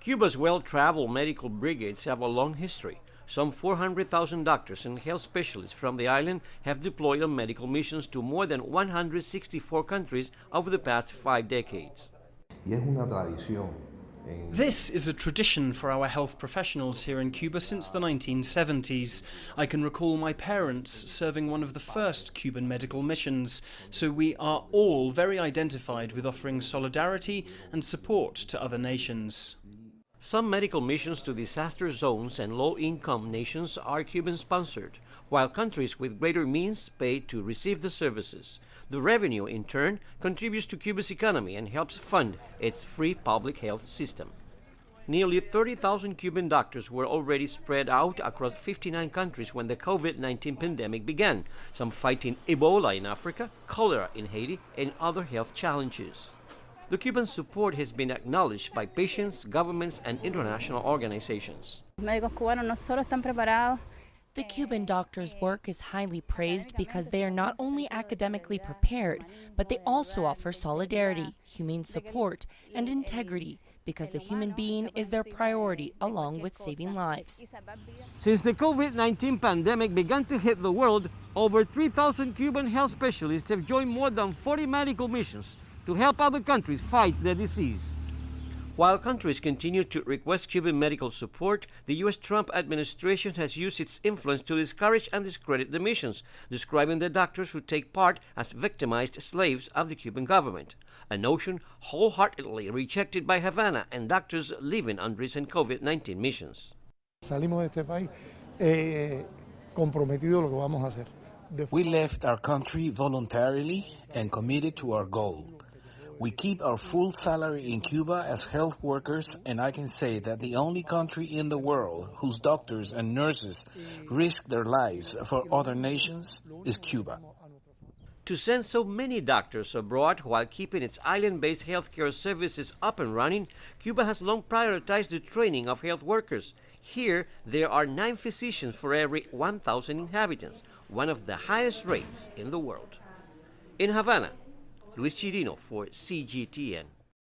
Cuba's well-traveled medical brigades have a long history. Some 400,000 doctors and health specialists from the island have deployed on medical missions to more than 164 countries over the past 5 decades. This is a tradition for our health professionals here in Cuba since the 1970s. I can recall my parents serving one of the first Cuban medical missions, so we are all very identified with offering solidarity and support to other nations. Some medical missions to disaster zones and low-income nations are Cuban-sponsored, while countries with greater means pay to receive the services. The revenue, in turn, contributes to Cuba's economy and helps fund its free public health system. Nearly 30,000 Cuban doctors were already spread out across 59 countries when the COVID-19 pandemic began, some fighting Ebola in Africa, cholera in Haiti, and other health challenges. The Cuban support has been acknowledged by patients, governments, and international organizations. The Cuban doctors' work is highly praised because they are not only academically prepared, but they also offer solidarity, humane support, and integrity, because the human being is their priority along with saving lives. Since the COVID-19 pandemic began to hit the world, over 3,000 Cuban health specialists have joined more than 40 medical missions to help other countries fight the disease. While countries continue to request Cuban medical support, the U.S. Trump administration has used its influence to discourage and discredit the missions, describing the doctors who take part as victimized slaves of the Cuban government, a notion wholeheartedly rejected by Havana and doctors living on recent COVID-19 missions. We left our country voluntarily and committed to our goal. We keep our full salary in Cuba as health workers, and I can say that the only country in the world whose doctors and nurses risk their lives for other nations is Cuba. To send so many doctors abroad while keeping its island-based healthcare services up and running, Cuba has long prioritized the training of health workers. Here, there are 9 physicians for every 1,000 inhabitants, one of the highest rates in the world. In Havana, Luis Chirino for CGTN.